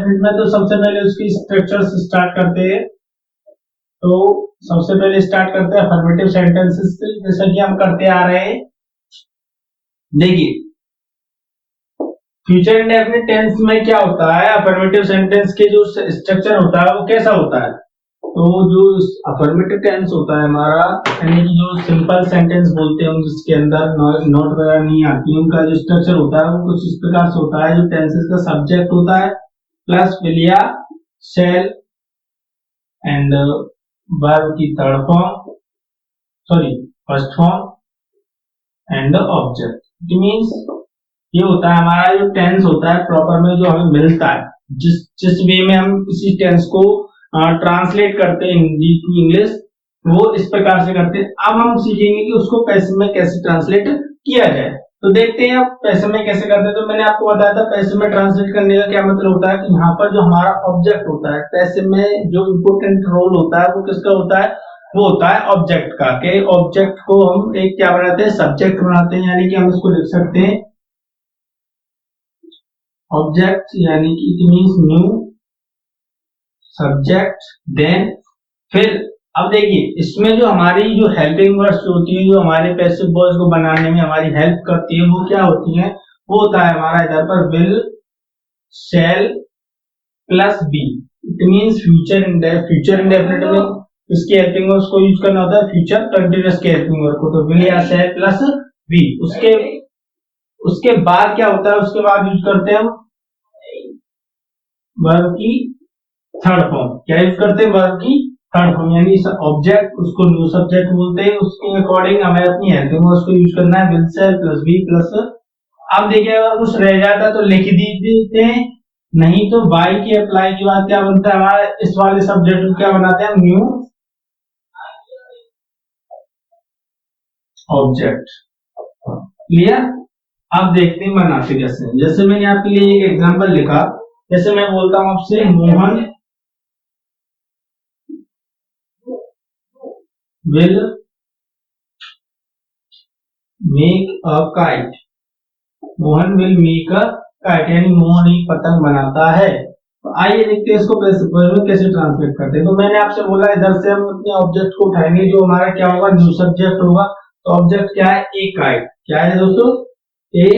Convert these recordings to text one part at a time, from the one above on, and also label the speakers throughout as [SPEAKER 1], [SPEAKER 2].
[SPEAKER 1] Indefinite में तो सबसे पहले उसकी स्ट्रक्चर से स्टार्ट करते हैं। तो सबसे पहले स्टार्ट करते हैं अफर्मेटिव सेंटेंसेस से, जैसा कि हम करते आ रहे हैं। देखिए फ्यूचर इंडेफिनिट टेंस में क्या होता है, अफर्मेटिव सेंटेंस के जो स्ट्रक्चर होता है वो कैसा होता है। तो जो अफर्मेटिव टेंस होता है हमारा, यानी कि जो सिंपल सेंटेंस बोलते हैं जिसके अंदर नोट वगैरह नहीं आती, उनका जो स्ट्रक्चर होता है वो कुछ इस प्रकार से होता है। जो टेंसेस का सब्जेक्ट होता है प्लस विल या शैल एंड वर्ब की third form, sorry first form and object. It means ये होता है हमारा जो टेंस होता है प्रॉपर में जो हमें मिलता है, जिस वे में हम इसी टेंस को ट्रांसलेट करते हैं हिंदी टू इंग्लिश, वो इस प्रकार से करते हैं। अब हम सीखेंगे कि उसको पैसिव में कैसे ट्रांसलेट किया जाए। तो देखते हैं अब पैसिव में कैसे करते हैं। तो मैंने आपको बताया था पैसिव में ट्रांसलेट करने का क्या मतलब होता है कि यहाँ पर जो हमारा ऑब्जेक्ट होता है, पैसिव में जो इम्पोर्टेंट रोल होता है वो किसका होता है, वो होता है ऑब्जेक्ट का। के ऑब्जेक्ट को हम एक क्या बनाते हैं, सब्जेक्ट बनाते हैं, यानी कि हम इसको लिख सकते हैं ऑब्जेक्ट, यानी कि it means new subject. Then फिर अब देखिए इसमें जो हमारी जो हेल्पिंग वर्ड्स होती है, जो हमारे पैसिव वर्ड्स को बनाने में हमारी हेल्प करती है, वो क्या होती है, वो होता है हमारा इधर पर will shall plus be. It means future indefinite में इसकी हेल्पिंग वर्ड्स को यूज करना होता है फ्यूचर कंटीन्यूअस के हेल्पिंग वर्ड को, तो विल या शैल प्लस बी। उसके बाद क्या होता है, उसके बाद यूज करते हैं हम वर्ब की थर्ड फॉर्म। क्या यूज करते हैं, वर्ब की थर्ड फॉर्म, यानी ऑब्जेक्ट उसको न्यू सब्जेक्ट बोलते हैं। उसके अकॉर्डिंग हमें अपनी हेल्पिंग वर्ड्स को यूज करना है will shall plus be plus. अब देखिए अगर कुछ रह जाता है तो लिख देते हैं, नहीं तो बाई की अप्लाई के बाद क्या बनता है हमारा, इस वाले सब्जेक्ट को क्या बनाते हैं, न्यू ऑब्जेक्ट। क्लियर। अब देखते हैं बनाते कैसे। जैसे मैंने आपके लिए एक एग्जांपल लिखा, जैसे मैं बोलता हूं आपसे Mohan will make a kite. Mohan will make a kite, यानी मोहन एक पतंग बनाता है। तो आइए देखते हैं इसको कैसे ट्रांसलेट करते हैं। तो मैंने आपसे बोला इधर से हम अपने ऑब्जेक्ट को उठाएंगे, जो हमारा क्या होगा, न्यू सब्जेक्ट होगा। तो ऑब्जेक्ट क्या है, ए काइट। क्या है दोस्तों, ए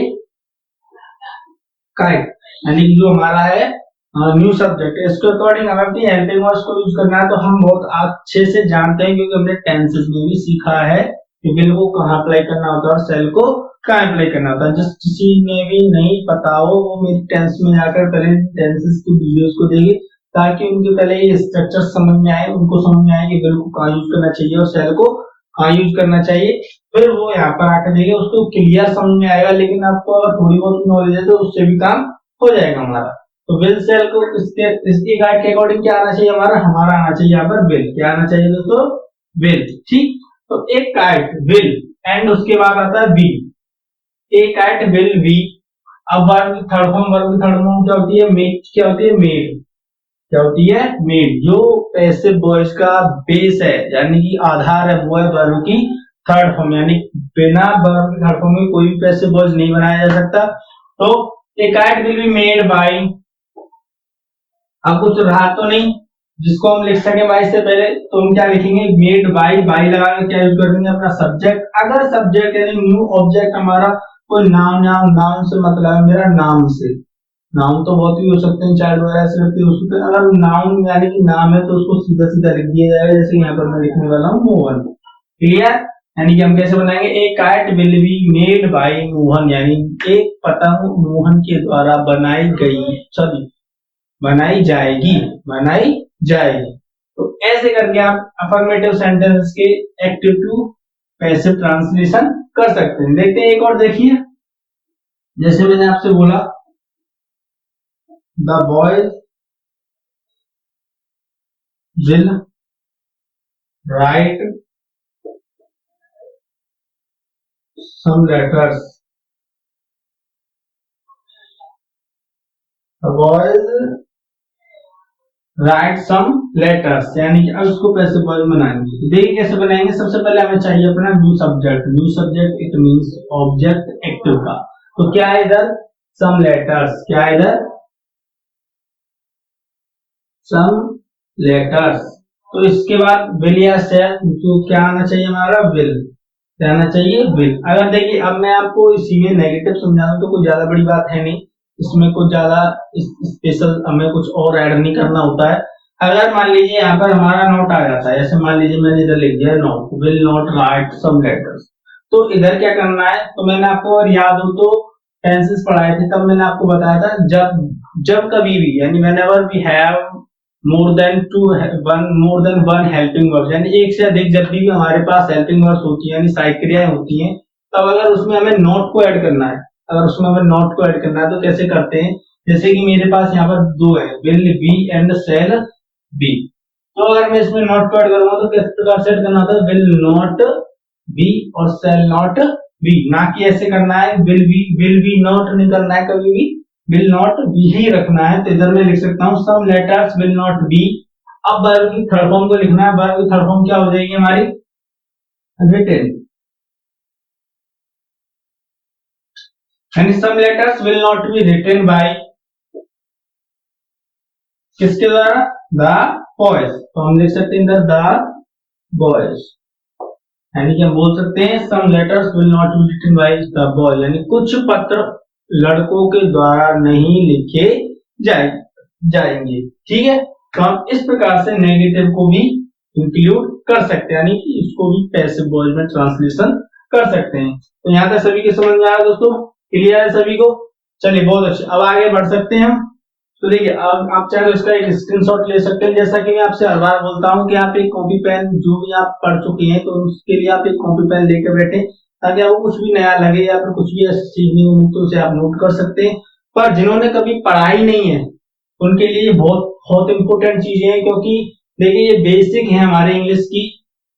[SPEAKER 1] काइट, यानी कि जो हमारा है न्यू सब्जेक्ट है। इसके अकॉर्डिंग हमें अपनी हेल्पिंग वर्ड्स को यूज करना है। तो हम बहुत अच्छे से जानते हैं क्योंकि हमने टेंसेस में भी सीखा है कि विल को कहाँ अप्लाई करना होता है और सेल को कहाँ अप्लाई करना होता है। जिस किसी ने भी नहीं पता हो वो मेरी टेंस में जाकर पहले टेंसेस की वीडियोस को देखे, ताकि उनके पहले ये स्ट्रक्चर समझ में आए, उनको समझ में आए कि विल को कहाँ यूज करना चाहिए और सेल को कहाँ यूज करना चाहिए। फिर वो यहाँ पर आकर देखे, उसको क्लियर समझ में आएगा। लेकिन आपको अगर थोड़ी बहुत नॉलेज है तो उससे भी काम हो जाएगा हमारा। तो विल सेल को इसके गाइड के अकॉर्डिंग क्या आना चाहिए, हमारा आना चाहिए यहाँ पर विल। क्या आना चाहिए दोस्तों, विल। ठीक, तो एक काइट विल एंड उसके बाद आता है be, a kite will be. अब वर्ब थर्ड फॉर्म क्या होती है, मेड। क्या होती है, मेड। क्या होती है, मेड। जो पैसिव वॉइस का बेस है, यानी कि आधार है, वो है वर्ब की थर्ड फॉर्म। यानी बिना वर्ब की थर्ड फॉर्म में कोई भी पैसिव वॉइस नहीं बनाया जा सकता। तो ए kite will be made by, अब कुछ रहा तो नहीं जिसको हम लिख सके बाई से पहले, तो हम क्या लिखेंगे, मेड बाई। बाई लगाकर क्या यूज करेंगे, अपना सब्जेक्ट। अगर सब्जेक्ट यानी न्यू ऑब्जेक्ट हमारा कोई नाउन से मतलब है मेरा नाम से। नाउन तो बहुत ही हो सकते हैं, चाइल्ड वगैरह से लगते हो सकते हैं। अगर नाउन यानी कि नाम है तो उसको सीधा सीधा लिख दिया जाएगा, जैसे यहाँ पर मैं लिखने वाला हूँ मोहन। क्लियर। यानी कि हम कैसे बनाएंगे, ए kite will be made by Mohan, यानी एक पतंग मोहन के द्वारा बनाई गई, सॉरी बनाई जाएगी। तो ऐसे करके आप अफर्मेटिव सेंटेंस के एक्टिव टू पैसिव ट्रांसलेशन कर सकते हैं। देखते हैं एक और, देखिए जैसे मैंने आपसे बोला the boys will write some letters. The boys write some letters, यानी कि अब इसको पैसिव वॉइस बनाएंगे। तो देखिए कैसे बनाएंगे। सबसे पहले हमें चाहिए अपना new subject it means object active का। तो क्या है इधर, सम लेटर्स। क्या है इधर, सम लेटर्स। तो इसके बाद विल या शैल, तो क्या आना चाहिए हमारा, विल रहना चाहिए, विल। अगर देखिए अब मैं आपको इसी में नेगेटिव समझा दूं तो कुछ ज्यादा बड़ी बात है नहीं, इसमें कुछ ज्यादा स्पेशल हमें कुछ और ऐड नहीं करना होता है। अगर मान लीजिए यहाँ पर हमारा नोट आ जाता है, जैसे मान लीजिए मैंने इधर लिख दिया not, will not write some letters, तो इधर क्या करना है, तो मैंने आपको अगर याद हो तो टेंसेस पढ़ाए थे तब मैंने आपको बताया था, जब जब कभी भी, यानी whenever we have more than one helping verb, यानी एक से अधिक जब भी हमारे पास हेल्पिंग वर्ब्स होती है, यानी सहायक क्रियाएं होती हैं, तब अगर उसमें हमें नॉट को ऐड करना है, अगर उसमें हमें नॉट को ऐड करना है तो कैसे करते हैं, जैसे कि मेरे पास यहाँ पर दो है, will be and shall be. तो अगर मैं इसमें नॉट को ऐड करूंगा तो किस प्रकार से ऐड करना होता है, विल नॉट बी और सेल नॉट बी, ना कि ऐसे करना है विल बी नॉट नहीं करना है कभी भी, विल नॉट बी ही रखना है। तो इधर मैं लिख सकता हूँ some letters will not be. अब वर्ब की थर्ड फॉर्म को लिखना है, वर्ब की थर्ड फॉर्म क्या हो जाएगी हमारी, रिटन, यानी some letters will not be written by, किसके द्वारा, द बॉयज। तो हम लिख सकते हैं द बॉयज, यानी कि हम बोल सकते हैं some letters will not be written by the boy, यानी कुछ पत्र लड़कों के द्वारा नहीं लिखे जाए जाएंगे। ठीक है, तो हम इस प्रकार से नेगेटिव को भी इंक्लूड कर सकते हैं, यानी कि इसको भी पैसिव वॉइस में ट्रांसलेशन कर सकते हैं। तो यहाँ तक सभी के समझ में आया दोस्तों, क्लियर है सभी को। चलिए बहुत अच्छे, अब आगे बढ़ सकते हैं हम। तो देखिए अब आप चाहे तो इसका एक स्क्रीनशॉट ले सकते हैं, जैसा कि मैं आपसे हर बार बोलता हूं कि आप एक कॉपी पेन जो भी आप पढ़ चुके हैं तो उसके लिए आप एक कॉपी पेन लेकर बैठे, ताकि आपको कुछ भी नया लगे या फिर कुछ भी ऐसी चीज नहीं हो तो उसे आप नोट कर सकते हैं। पर जिन्होंने कभी पढ़ा ही नहीं है उनके लिए बहुत बहुत इंपॉर्टेंट चीजें हैं, क्योंकि देखिए ये बेसिक है हमारे इंग्लिश की,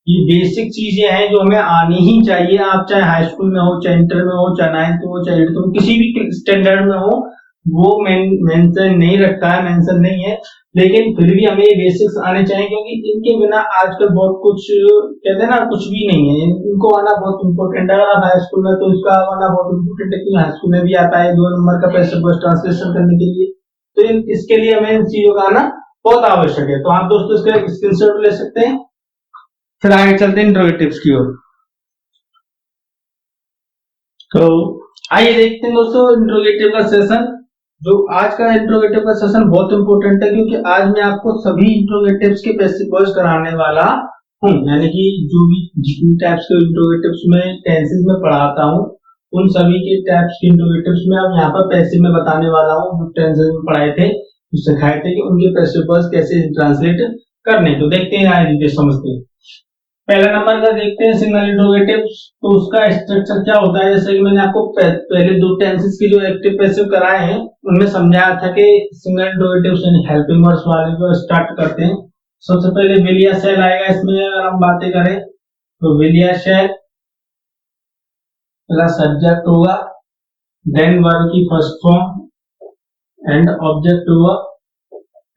[SPEAKER 1] ये बेसिक चीजें हैं जो हमें आनी ही चाहिए। आप चाहे हाई स्कूल में हो, चाहे इंटर में हो, चाहे नाइन्थ में हो, चाहे एट्थ में, किसी भी स्टैंडर्ड में हो, वो मेंशन नहीं रखता है, मेंशन नहीं है, लेकिन फिर भी हमें ये बेसिक्स आने चाहिए, क्योंकि इनके बिना आजकल बहुत कुछ कहते हैं ना, कुछ भी नहीं है, इनको आना बहुत इंपॉर्टेंट है। अगर आप हाई स्कूल में तो इसका आना बहुत इंपॉर्टेंट है, क्योंकि हाई स्कूल में भी आता है 2 नंबर का पैसिव वॉइस ट्रांसलेशन करने के लिए, तो इसके लिए हमें इन चीजों का आना बहुत आवश्यक है। तो आप दोस्तों इसका एक स्क्रीनशॉट ले सकते हैं। फिर आगे चलते हैं इंट्रोगेटिव्स की ओर। तो आइए देखते हैं दोस्तों इंट्रोगेटिव का सेशन। जो आज का इंट्रोगेटिव का सेशन बहुत इंपॉर्टेंट है, क्योंकि आज मैं आपको सभी इंट्रोगेटिव्स के बेसिक वॉइस कराने वाला हूँ, यानी कि जो भी जितनी टाइप्स के इंट्रोगेटिव्स में टेंसेस में पढ़ाता हूँ उन सभी के टाइप्स के इंट्रोगेटिव्स में अब यहाँ पर पैसिव में बताने वाला हूँ। जो टेंसेस में पढ़ाए थे, सिखाए थे कि उनके पैसिव वॉइस कैसे ट्रांसलेट करने। तो देखते हैं आज समझते हैं। पहला नंबर का देखते हैं सिंगल इंट्रोगेटिव। तो उसका स्ट्रक्चर क्या होता है, जैसे कि मैंने आपको पहले दो टेंसेस की जो एक्टिव पैसिव कराए हैं उनमें समझाया था कि सिंगल इंट्रोगेटिव यानी हेल्पिंग वर्ड्स वाले जो स्टार्ट करते हैं, सबसे पहले विल या शैल आएगा। इसमें अगर हम बातें करें तो विल या शैल प्लस सब्जेक्ट होगा, देन वर्ब की फर्स्ट फॉर्म एंड ऑब्जेक्ट होगा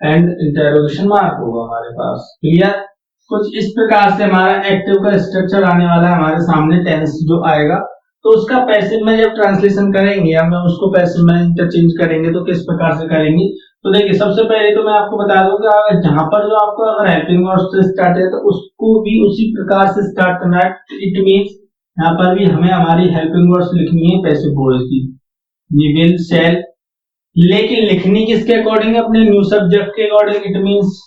[SPEAKER 1] एंड इंटरोगेशन मार्क होगा हमारे पास। क्लियर, कुछ इस प्रकार से हमारा एक्टिव का स्ट्रक्चर आने वाला है हमारे सामने, टेंस जो आएगा। तो उसका पैसिव में जब ट्रांसलेशन करेंगे, हम उसको पैसिव में इंटरचेंज करेंगे तो किस प्रकार से करेंगे। तो देखिए सबसे पहले तो मैं आपको बता दूं कि अगर जहां पर जो आपको अगर हेल्पिंग वर्ड से स्टार्ट है तो उसको भी उसी प्रकार से स्टार्ट करना है। इट मीन्स यहाँ पर भी हमें हमारी हेल्पिंग वर्ड्स लिखनी है पैसिव वॉइस की, ये विल शैल, लेकिन लिखनी किसके अकॉर्डिंग, अपने न्यू सब्जेक्ट के अकॉर्डिंग। इट मीन्स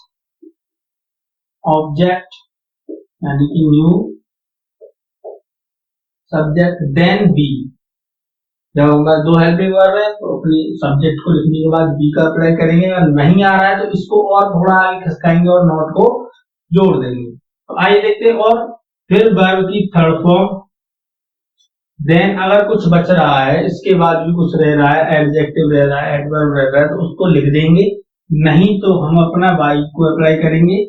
[SPEAKER 1] ऑब्जेक्ट, यानी कि न्यू सब्जेक्ट देन बी। जब हमारे दो हेल्पिंग वर्ब है तो अपनी सब्जेक्ट को लिखने के बाद बी का अप्लाई करेंगे, अगर नहीं आ रहा है तो इसको और थोड़ा आगे खिसकाएंगे और नॉट को जोड़ देंगे। तो आइए देखते हैं। और फिर वर्ब की थर्ड फॉर्म, देन अगर कुछ बच रहा है, इसके बाद भी कुछ रह रहा है, एडजेक्टिव रह रहा है, एडवर्ब रह रहा है, तो उसको लिख देंगे, नहीं तो हम अपना बाई को अप्लाई करेंगे।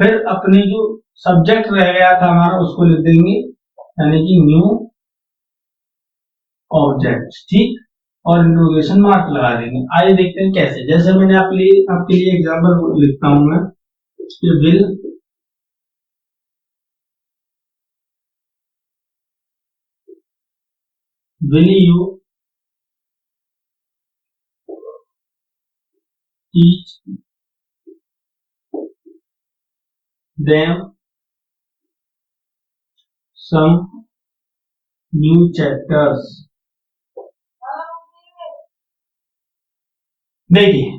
[SPEAKER 1] फिर अपने जो सब्जेक्ट रह गया था हमारा उसको लिख देंगे, यानी कि न्यू ऑब्जेक्ट। ठीक, और इंट्रोगेशन मार्क लगा देंगे। आइए देखते हैं कैसे। जैसे मैंने आपके लिए एग्जांपल लिखता हूं मैं, will you teach them some new chapters। देखिए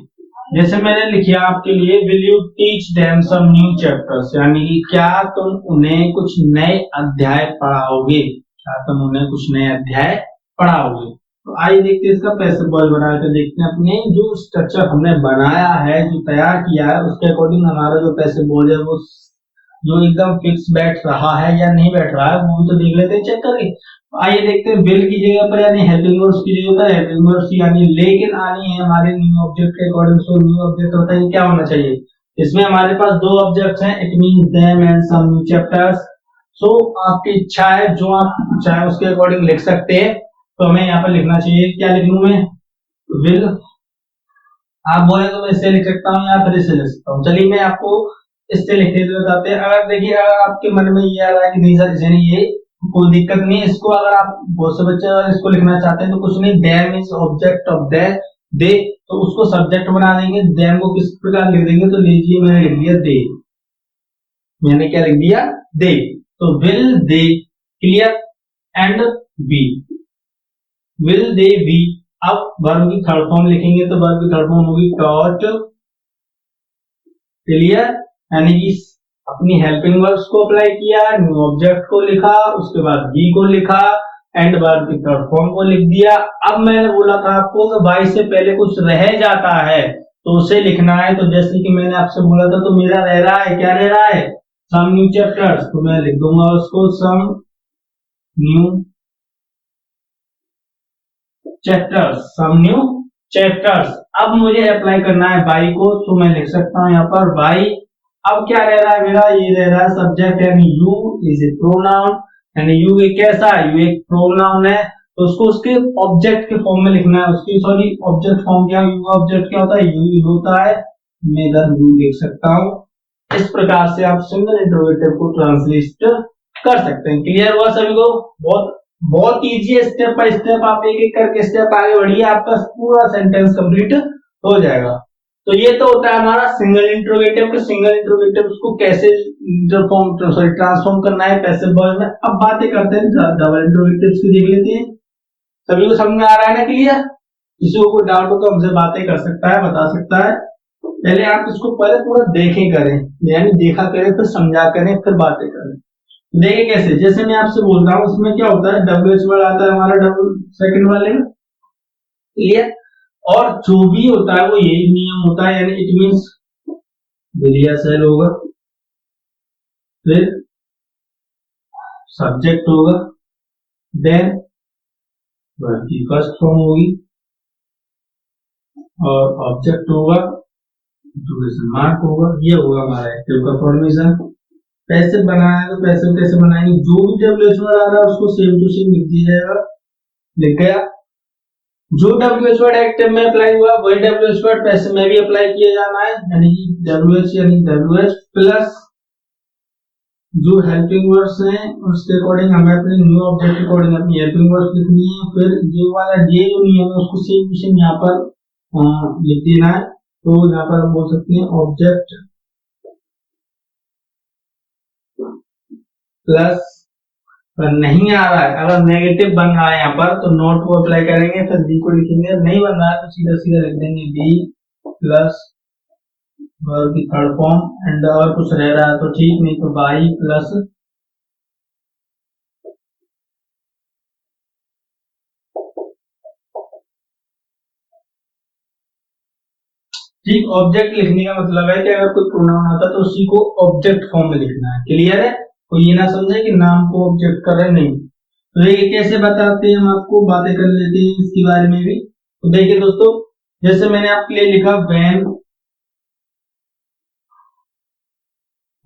[SPEAKER 1] जैसे मैंने लिखा आपके लिए, will you teach them some new chapters, यानी कि क्या तुम उन्हें कुछ नए अध्याय पढ़ाओगे, क्या तुम उन्हें कुछ नए अध्याय पढ़ाओगे। तो आइए देखते हैं इसका पैसिव वॉइस बना कर देखते हैं। अपने जो स्ट्रक्चर हमने बनाया है, जो तैयार किया है, उसके अकॉर्डिंग हमारा जो पैसिव वॉइस है वो जो एकदम फिक्स बैठ रहा है या नहीं बैठ रहा है वो भी तो देख लेते हैं चेक करके। आइए देखते हैं, विल की जगह पर यानी हेल्पिंग वर्ब्स की जगह पर हेल्पिंग वर्ब्स यानी लेकिन आनी है हमारे न्यू ऑब्जेक्ट के अकॉर्डिंग। सो न्यू ऑब्जेक्ट होता है क्या होना चाहिए, इसमें हमारे पास दो ऑब्जेक्ट्स हैं, it means them and some new chapters. So आपकी इच्छा है जो आप चाहे उसके अकॉर्डिंग लिख सकते हैं। तो हमें यहाँ पर लिखना चाहिए, क्या लिख लूं मैं, विल। आप बोले तो मैं इससे लिख सकता हूँ या फिर इससे लिख सकता हूँ। चलिए मैं आपको इससे लिखने के बताते हैं। अगर देखिए अगर आपके मन में ये आ रहा है कि नहीं सर इसे नहीं, ये कोई दिक्कत नहीं है, इसको अगर आप बहुत से बच्चे अगर इसको लिखना चाहते हैं तो कुछ नहीं, देम मींस ऑब्जेक्ट ऑफ दे, तो उसको सब्जेक्ट बना देंगे, देम को किस प्रकार लिख देंगे, तो लीजिए मैंने लिख दिया दे, मैंने क्या लिख दिया दे। तो will they, clear, and be, will they be. अब वर्ब की थर्ड फॉर्म लिखेंगे तो वर्ब की थर्ड फॉर्म होगी टॉट, क्लियर, यानी कि अपनी हेल्पिंग वर्ब्स को अप्लाई किया, न्यू ऑब्जेक्ट को लिखा, उसके बाद बी को लिखा, एंड वर्ब की थर्ड फॉर्म को लिख दिया। अब मैंने बोला था आपको कि वाई से पहले कुछ रह जाता है तो उसे लिखना है। तो जैसे कि मैंने आपसे बोला था, तो मेरा रह रहा है, क्या रह रहा है, सम न्यू चैप्टर्स, तो मैं लिख दूंगा उसको some new chapters, some new chapters. अब मुझे अप्लाई करना है बाई को, तो मैं लिख सकता हूं यहाँ पर बाई। अब क्या रह रहा है मेरा, ये रह रहा है सब्जेक्ट, यानी यू इज ए प्रोनाउन, यानी यू एक कैसा है, यू एक प्रोनाउन है, तो उसको उसके ऑब्जेक्ट के फॉर्म में लिखना है। उसकी सॉरी ऑब्जेक्ट फॉर्म क्या, यू ऑब्जेक्ट क्या होता है, यू होता है, मैं इधर यू लिख सकता हूँ। इस प्रकार से आप सिंगल इंटरोगेटिव को ट्रांसलेट कर सकते हैं। क्लियर हुआ सभी को, बहुत बहुत इजी है, स्टेप बाय स्टेप आप एक एक करके स्टेप आगे बढ़िए, आपका पूरा सेंटेंस कंप्लीट हो जाएगा। तो ये तो होता है हमारा सिंगल इंट्रोगेटिव के, सिंगल इंट्रोगेटिव को कैसे ट्रांसफॉर्म करना है पैसिव वॉइस में। अब बातें करते हैं डबल इंट्रोगेटिव्स की, देख लेते हैं। सभी को समझ में आ रहा है ना, क्लियर। किसी को कोई डाउट हो तो हमसे बातें कर सकता है, बता सकता है। पहले आप इसको पहले पूरा देखें करें, यानी देखा करें फिर समझा करें फिर बातें करें। देखिए कैसे, जैसे मैं आपसे बोल रहा हूँ उसमें क्या होता है, डब्ल्यू वर्ड आता है हमारा डबल सेकंड वाले में, क्लियर। और जो भी होता है वो यही नियम होता है, यानी इट मींस विलिया सेल होगा, फिर सब्जेक्ट होगा, देन वर्ब की फर्स्ट फॉर्म होगी और ऑब्जेक्ट होगा, इंटरोगेशन मार्क होगा, ये होगा हमारा एक्टिव का फॉर्मेशन। पैसिव बनाना है तो पैसिव कैसे बनाएंगे, जो भी डब्ल्यूएच वर्ड आ रहा है उसको सेम टू सेम लिख दिया जाएगा, लिख गया। जो डब्ल्यूएच वर्ड एक्टिव में अप्लाई हुआ वही डब्ल्यूएच वर्ड पैसिव में भी अप्लाई किया जाना है, यानी कि डब्ल्यूएच यानी डब्ल्यूएच प्लस जो हेल्पिंग वर्ड्स हैं उसके अकॉर्डिंग हमें अपने न्यू ऑब्जेक्ट के अकॉर्डिंग अपनी हेल्पिंग वर्ड्स लिखनी है। फिर ये वाला ये जो नियम है उसको सेम टू सेम यहाँ पर लिख देना है। तो यहाँ पर हम बोल सकते हैं ऑब्जेक्ट प्लस, नहीं आ रहा है, अगर नेगेटिव बन रहा है यहाँ पर तो नोट को अप्लाई करेंगे, फिर बी को लिखेंगे, नहीं बन रहा है तो सीधा सीधा लिख देंगे बी प्लस वर्ब की थर्ड फॉर्म, एंड और कुछ रह रहा है तो ठीक, नहीं तो बाई प्लस ठीक। ऑब्जेक्ट लिखने का मतलब है कि अगर कोई प्रोनाउन आता है तो उसी को ऑब्जेक्ट फॉर्म में लिखना है, क्लियर है। कोई ये ना समझे कि नाम को ऑब्जेक्ट कर रहे, नहीं। तो ये कैसे बताते हैं हम आपको, बातें कर लेते हैं इसके बारे में भी। तो देखिए दोस्तों, जैसे मैंने आपके लिए लिखा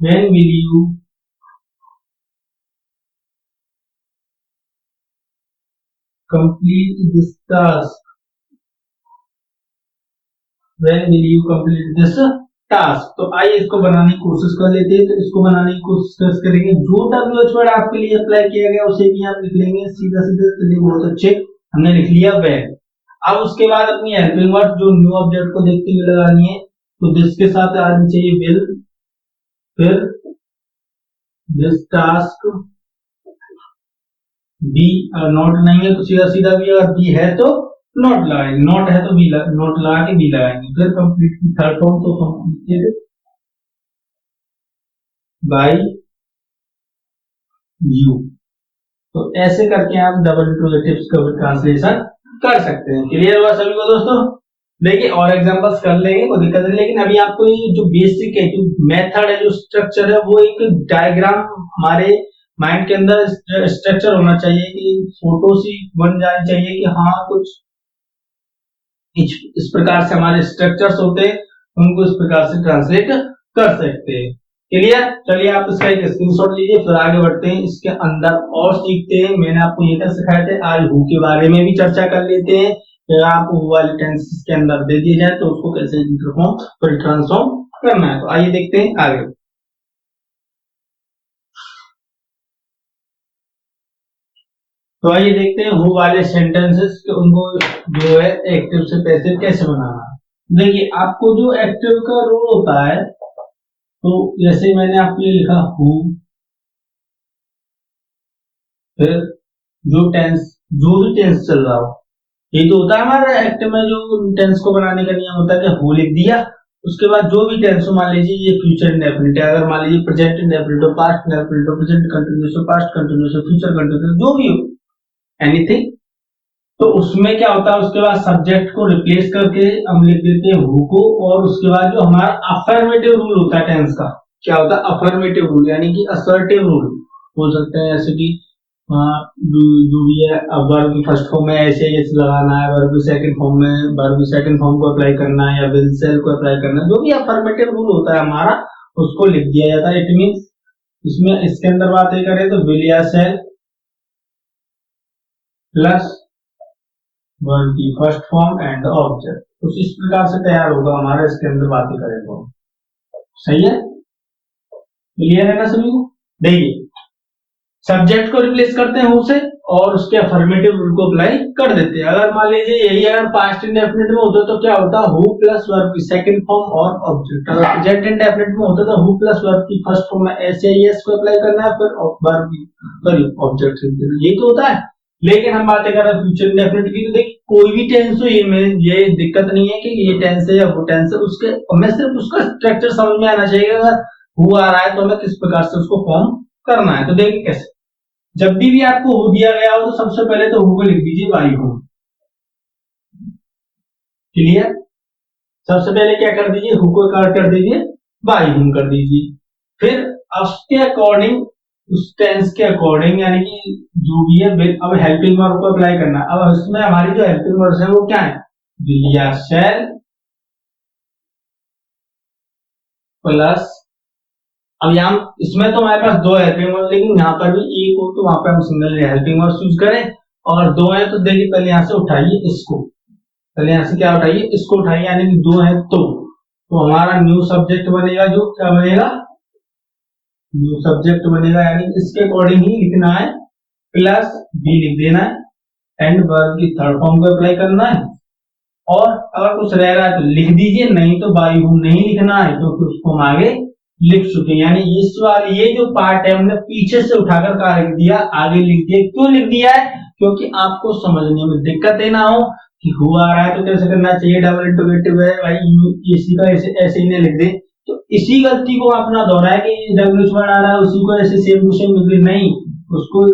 [SPEAKER 1] when will you complete this task, when will you complete this task। तो आइए इसको बनाने की कोशिश कर लेते हैं। तो इसको बनाने की कोशिश करेंगे, जो डब्ल्यूएच वर्ड आपके लिए अप्लाई किया गया उसे भी आप लिख लेंगे सीधा सीधा। चलिए बहुत अच्छे, हमने लिख लिया when। अब उसके बाद अपनी हेल्पिंग वर्ड जो न्यू ऑब्जेक्ट को देखते हुए लगानी है, तो दिस के साथ आनी चाहिए will, फिर दिस टास्क बी, नोट नहीं है तो सीधा सीधा बी, अगर बी है तो नोट लगाएंगे, नोट है तो बी, नोट लगा के बी लगाएंगे। फिर कंप्लीट की थर्ड फॉर्म तो कंप्लीटेड बाय यू। तो ऐसे करके आप डबल इंट्रोगेटिव्स का ट्रांसलेशन कर सकते हैं। क्लियर हुआ सभी को दोस्तों? देखिए और एग्जांपल्स कर लेंगे, कोई दिक्कत नहीं, लेकिन अभी आपको ये जो बेसिक है, जो मेथड है, जो स्ट्रक्चर है, वो एक डायग्राम हमारे माइंड के अंदर स्ट्रक्चर होना चाहिए कि फोटो सी बन जानी चाहिए कि हाँ कुछ इस प्रकार से हमारे स्ट्रक्चर्स होते हैं, उनको इस प्रकार से ट्रांसलेट कर सकते हैं। क्लियर? चलिए आप इसका एक स्क्रीनशॉट लीजिए, फिर आगे बढ़ते हैं, इसके अंदर और सीखते हैं। मैंने आपको ये तक सिखाए थे, आज हु के बारे में भी चर्चा कर लेते हैं। फिर आपको हु वाले टेंसेस के अंदर दे दिए जाए तो उसको कैसे इंटरफॉर्म फिर ट्रांसफॉर्म करना है। तो आइए देखते हैं आगे। तो आइए देखते हैं हु वाले सेंटेंसेस उनको जो है एक्टिव से पैसिव कैसे बनाना है। देखिए आपको जो एक्टिव का रोल होता है, तो जैसे मैंने आपके लिए लिखा हु, फिर जो टेंस, जो भी टेंस चल रहा हो, ये तो होता है हमारे एक्टिव में जो टेंस को बनाने का नियम होता है कि हु लिख दिया, उसके बाद जो भी टेंस हो, मान लीजिए ये फ्यूचर इंडेफिनिट है, अगर मान लीजिए प्रेजेंट इंडेफिनिट हो, पास्ट इंडेफिनिट हो, प्रेजेंट कंटीन्यूअस हो, पास्ट कंटीन्यूअस हो, फ्यूचर कंटीन्यूअस, जो भी हो, एनीथिंग, तो उसमें क्या होता है, उसके बाद सब्जेक्ट को रिप्लेस करके हम लिख देते हैं हु को, और उसके बाद जो हमारा अफर्मेटिव रूल होता है टेंस का, क्या होता है अफर्मेटिव रूल, यानी कि असर्टिव रूल बोल सकते हैं, जैसे कि जो भी है, अब वर्ब की फर्स्ट फॉर्म में ऐसे ऐसे लगाना है, वर्ब की सेकंड फॉर्म में वर्ब की सेकंड फॉर्म को अप्लाई करना है, या विल सेल को अप्लाई करना है, जो भी अफर्मेटिव रूल होता है हमारा, उसको लिख दिया जाता है। इट मींस इसमें इसके अंदर बात ये करें तो विल या सेल प्लस वर्ब की फर्स्ट फॉर्म एंड ऑब्जेक्ट, कुछ इस प्रकार से तैयार होगा हमारा, इसके अंदर बातें करें तो। सही है? क्लियर है ना सभी को? देखिए सब्जेक्ट को रिप्लेस करते हैं हु से, और उसके अफर्मेटिव रूल को अप्लाई कर देते हैं। अगर मान लीजिए यही अगर पास्ट इंडेफिनिट में होता तो क्या होता, हु प्लस वर्ब की सेकंड फॉर्म और ऑब्जेक्ट। अगर प्रेजेंट इंडेफिनिट में होता तो हु प्लस वर्ब की फर्स्ट फॉर्म में एस को अप्लाई करना है, फिर वर्ब की सॉरी ऑब्जेक्ट, यही तो होता है। लेकिन हम बातें कर रहे हैं फ्यूचर इंडेफिनिट की, तो देखिए कोई भी टेंस हो, ये दिक्कत नहीं है कि ये टेंस है या वो टेंस है, उसके हमें सिर्फ उसका स्ट्रक्चर समझ में आना चाहिए। अगर हु आ रहा है तो हमें किस प्रकार से उसको फॉर्म करना है। तो देखिए कैसे, जब भी आपको हु दिया गया हो तो सबसे पहले तो हु को लिख दीजिए बाई हु। क्लियर? सबसे पहले क्या कर दीजिए, हु को कर दीजिए बाई हु कर दीजिए। फिर उसके अकॉर्डिंग, उस टेंस के अकॉर्डिंग, यानी कि जो भी है, अब हेल्पिंग वर्ब को अप्लाई करना है। अब इसमें हमारी जो हेल्पिंग वर्ब है वो क्या है, विल या शैल प्लस, अब यहाँ इसमें तो हमारे पास दो हेल्पिंग वर्ब, लेकिन यहाँ पर भी एक हो तो वहां पर हम सिंगल हेल्पिंग वर्ब यूज करें, और दो है तो देखिए पहले यहाँ से उठाइए इसको, पहले यहाँ से क्या उठाइए, इसको उठाइए, यानी कि दो है तो हमारा न्यू सब्जेक्ट बनेगा, जो क्या बनेगा, न्यू सब्जेक्ट बनेगा, यानी इसके अकॉर्डिंग ही लिखना है, प्लस बी लिख देना है, एंड वर्ब की थर्ड फॉर्म को अप्लाई करना है। और अगर कुछ रह रहा है तो लिख दीजिए, नहीं तो बाई हूं नहीं लिखना है, क्योंकि तो उसको हम आगे लिख चुके हैं। यानी इस बार ये जो पार्ट है हमने पीछे से उठाकर कहा लिख दिया, आगे लिख दिया। क्यों लिख दिया है? क्योंकि आपको समझने में दिक्कत ही ना हो कि हु आ रहा है तो कैसे करना चाहिए, डबल इंटरोगेटिव है भाई, इसी का ऐसे ऐसे ही लिख दे, तो इसी गलती को अपना दोहराए कि डब्ल्यू वर्ड आ रहा है उसी को ऐसे सेम टू सेम लिख दे, नहीं, उसको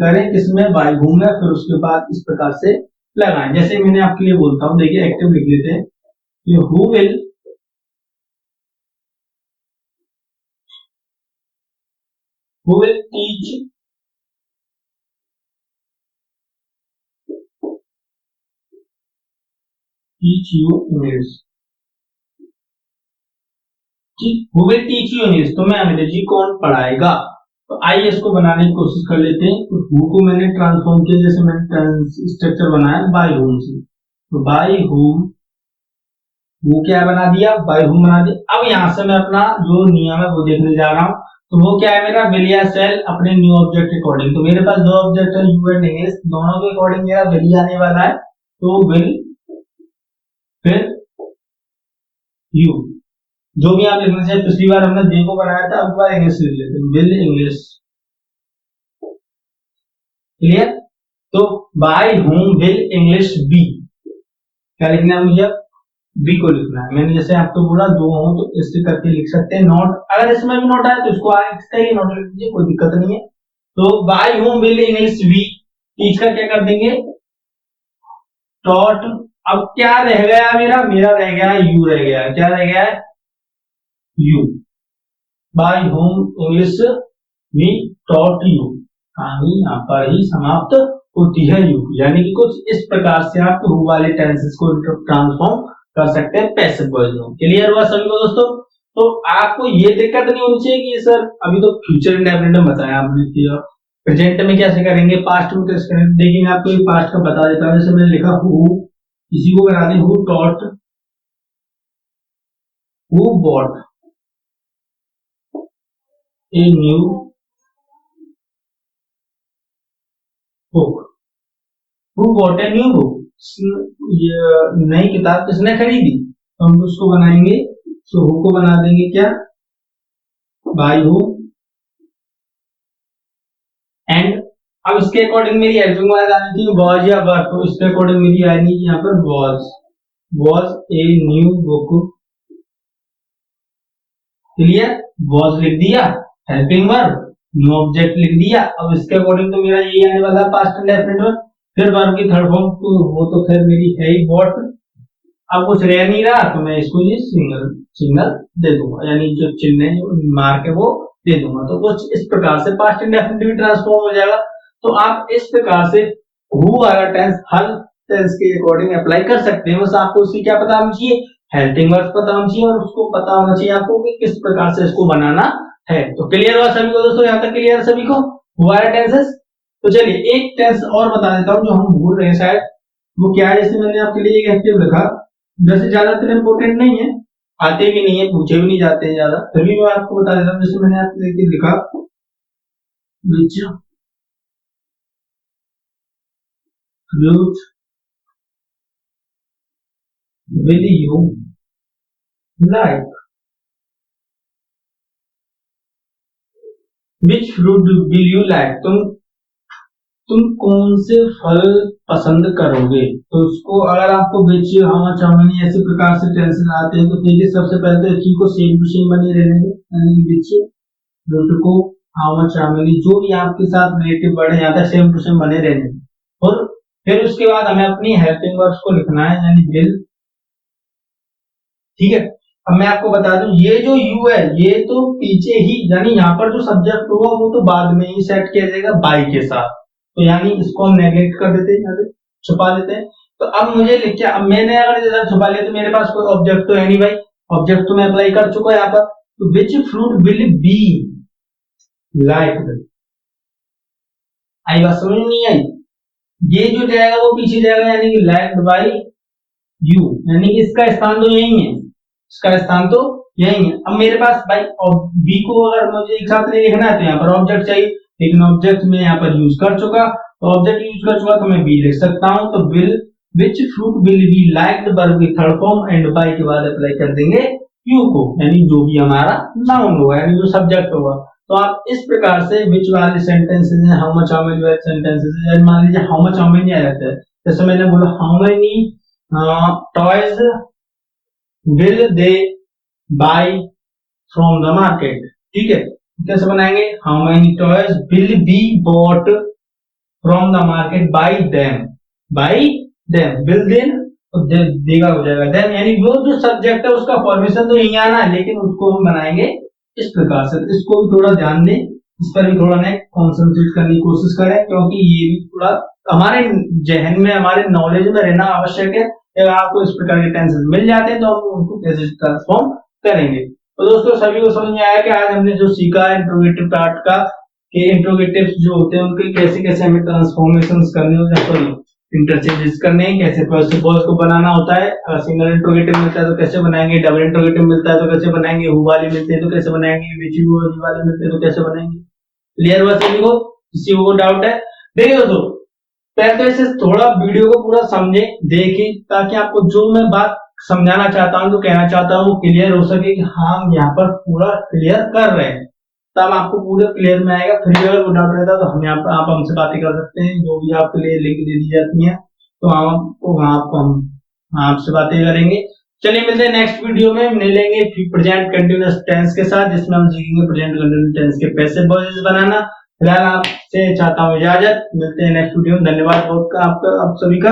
[SPEAKER 1] करें किसमें, बाई हूं में, फिर उसके बाद इस प्रकार से लगाएं। जैसे मैंने आपके लिए बोलता हूं, देखिए एक्टिव लिख लेते हैं, ये who will teach you English, who will teach you English, तुम्हें अंग्रेजी कौन पढ़ाएगा। तो आइए इसको बनाने की कोशिश कर लेते हैं। तो who को मैंने ट्रांसफॉर्म किया, जैसे मैंने स्ट्रक्चर बनाया बाय whom से, तो बाय whom, वो क्या बना दिया, बाय whom बना दिया। अब यहां से मैं अपना जो नियम है वो देखने जा रहा हूं, तो वो क्या है मेरा, विल या सेल अपने न्यू ऑब्जेक्ट अकॉर्डिंग। तो मेरे पास दो ऑब्जेक्ट है, यू एंड इंग्लिश, दोनों के अकॉर्डिंग मेरा विल आने वाला है, तो विल फिर यू, जो भी आप लिखना चाहिए। पिछली बार हमने दे को बनाया था, अब बार इंग्लिश लिख लेते हैं, विल इंग्लिश। क्लियर? तो by home will English be, क्या लिखना है मुझे? बी को लिखना है। मैंने जैसे आपको बोला दो हो तो इससे करके लिख सकते हैं नॉट, अगर इसमें भी नॉट आए तो इसको आगे इसका ही नॉट लिख दीजिए, कोई दिक्कत नहीं है। तो by home will English be, इसका क्या कर देंगे? टॉट। अब क्या रह गया मेरा? मेरा रह गया यू, रह गया क्या रह गया है? You. By home English we taught you, कहानी यहाँ पर ही समाप्त होती है। यू यानी कि कुछ इस प्रकार से आप हु वाले टेंसेस को ट्रांसफॉर्म कर सकते हैं पैसिव वॉइस में। क्लियर हुआ सभी को दोस्तों? तो आपको ये दिक्कत नहीं होनी चाहिए कि सर अभी तो फ्यूचर इंडेफिनिट में बताया आपने, प्रेजेंट में कैसे करेंगे, पास्ट में कैसे करेंगे। देखिए मैं आपको पास्ट का बता देता हूँ। जैसे मैंने लिखा हु, इसी को बना दें who taught, who bought a new book, who bought a new book, ये नई किताब किसने खरीदी? तो हम उसको बनाएंगे, तो हु को बना देंगे क्या? By who. एंड अब इसके अकॉर्डिंग मेरी हेल्पिंग वर्ब आनी थी वॉज या वर, तो इसके अकॉर्डिंग मेरी आनी यहाँ पर was a new book. Clear? Was लिख दिया, हेल्पिंग वर्ब, न्यू ऑब्जेक्ट लिख दिया। अब इसके अकॉर्डिंग तो मेरा यही आने वाला है पास्ट इंडेफिनिट में। फिर वर्ब की थर्ड फॉर्म तो वो तो खैर मेरी है ही व्हाट। अब कुछ रह नहीं रहा तो मैं इसको ये सिंगल दे दूंगा, यानी जो चिन्ह मार्क है वो दे दूंगा। तो कुछ इस प्रकार से पास्ट इंडेफिनिट भी ट्रांसफॉर्म हो जाएगा। तो आप इस प्रकार से हु वाला टेंस हर टेंस के अकॉर्डिंग अप्लाई कर सकते हैं। बस आपको उसकी क्या पता होना चाहिए? हेल्पिंग वर्ब पता होना चाहिए, और उसको पता होना चाहिए आपको कि किस प्रकार से इसको बनाना है। तो क्लियर हुआ सभी को दोस्तों? यहाँ तक क्लियर है सभी को हु वाला टेंसेस? तो चलिए एक टेंस और बता देता हूँ जो हम भूल रहे हैं शायद, वो क्या है? जैसे मैंने आपके लिए एक एक्टिव लिखा, वैसे ज्यादातर इंपोर्टेंट नहीं है, आते भी नहीं है, पूछे भी नहीं जाते हैं ज्यादा, फिर भी मैं आपको बता देता हूँ। जैसे मैंने आपके लिए लिखा विच fruit will you like, which fruit will you like, तुम कौन से फल पसंद करोगे? तो उसको अगर आपको विच, हाउ मच, हाउ मेनी ऐसे प्रकार से टेंसेस आते हैं तो देखिए सबसे पहले तो इसी को सेम टू सेम बने रहने दो, यानी विच फ्रूट को हाउ मच, हाउ मेनी, जो भी आपके साथ रिलेटिव वर्ड है यहाँ तक सेम टू सेम बने रहने दो। और फिर उसके बाद हमें अपनी हेल्पिंग वर्ब्स को लिखना है, यानी विल। ठीक है? अब मैं आपको बता दूं ये जो यू है ये तो पीछे ही, यानी यहाँ पर जो सब्जेक्ट होगा वो तो बाद में ही सेट किया जाएगा बाई के साथ, तो यानी इसको हम नेगलेक्ट कर देते हैं, छुपा देते हैं। तो अब मुझे लिख के, अब मैंने अगर जैसा छुपा लिया तो मेरे पास कोई ऑब्जेक्ट तो है नहीं भाई, ऑब्जेक्ट तो मैं अप्लाई कर चुका यहाँ पर। तो which fruit will be like, आई बात समझ नहीं आई? ये जो जाएगा वो पीछे जाएगा, यानी कि लाइक्ड बाई यू, यानी कि इसका स्थान तो यही है, इसका स्थान तो यही है। अब मेरे पास भाई बी को अगर मुझे एक साथ नहीं लिखना है तो यहाँ पर ऑब्जेक्ट चाहिए, लेकिन ऑब्जेक्ट में यहाँ पर यूज कर चुका, तो ऑब्जेक्ट यूज कर चुका तो मैं बी लिख सकता हूँ। तो will, which fruit will be liked verb की थर्ड फॉर्म एंड बाय के बाद अप्लाई कर देंगे यू को, यानी जो भी हमारा नाउन होगा, यानी जो सब्जेक्ट होगा। तो आप इस प्रकार से विच वाले सेंटेंसेस हैं, हाउ मच, हाउ मेनी वाले सेंटेंसेस हैं, मान लीजिए हाउ मच, हाउ मेनी आ जाता है, जैसे मैंने बोला how many toys will they buy from the market. ठीक है? कैसे बनाएंगे? How many toys will be bought from the market by them, by them, will then देगा हो जाएगा देम, यानी वो जो सब्जेक्ट है उसका फॉर्मेशन तो यही आना है, लेकिन उसको हम बनाएंगे इस प्रकार से। तो इसको भी थोड़ा ध्यान दें, इस पर भी थोड़ा ना कॉन्सेंट्रेट करने की कोशिश करें, क्योंकि ये भी थोड़ा हमारे जहन में, हमारे नॉलेज में रहना आवश्यक है। अगर आपको इस प्रकार के टेंसेस मिल जाते हैं तो हम उनको कैसे ट्रांसफॉर्म करेंगे। तो दोस्तों सभी को समझ में आया कि आज हमने जो सीखा है इंट्रोगेटिव पार्ट का, कि इंट्रोगेटिव्स जो होते हैं उनके कैसे कैसे हमें ट्रांसफॉर्मेशंस करने होते हैं, सॉरी इंटरचेंजेस करने हैं, कैसे पैसिव वॉइस को बनाना होता है। अगर सिंगल इंट्रोगेटिव मिलता है तो कैसे बनाएंगे, डबल इंट्रोगेटिव मिलता है तो कैसे बनाएंगे, हु वाले मिलते हैं तो कैसे बनाएंगे, विच यू वाले मिलते हैं तो कैसे बनाएंगे। क्लियर हुआ सभी को? किसी को डाउट है? देखिए दोस्तों पहले तो इसे थोड़ा वीडियो को पूरा समझे, देखें, ताकि आपको जो मैं बात समझाना चाहता हूँ, जो कहना चाहता हूँ वो क्लियर हो सके कि हाँ हम यहाँ पर पूरा क्लियर कर रहे हैं, तब आपको पूरे क्लियर में आएगा। फिर भी अगर कोई डाउट रहता है तो हम यहाँ पर आप हमसे बातें कर सकते हैं, जो भी आपके लिए लिंक दे दी जाती है तो आपको वहां पर हम आपसे बातें करेंगे। चलिए मिलते हैं नेक्स्ट वीडियो में, मिलेंगे प्रेजेंट कंटिन्यूअस टेंस के साथ, जिसमें हम सीखेंगे प्रेजेंट कंटिन्यूअस टेंस के पैसिव वॉइस बनाना। फिलहाल आपसे चाहता हूँ इजाजत, मिलते हैं नेक्स्ट वीडियो में। धन्यवाद बहुत का आपका आप सभी का।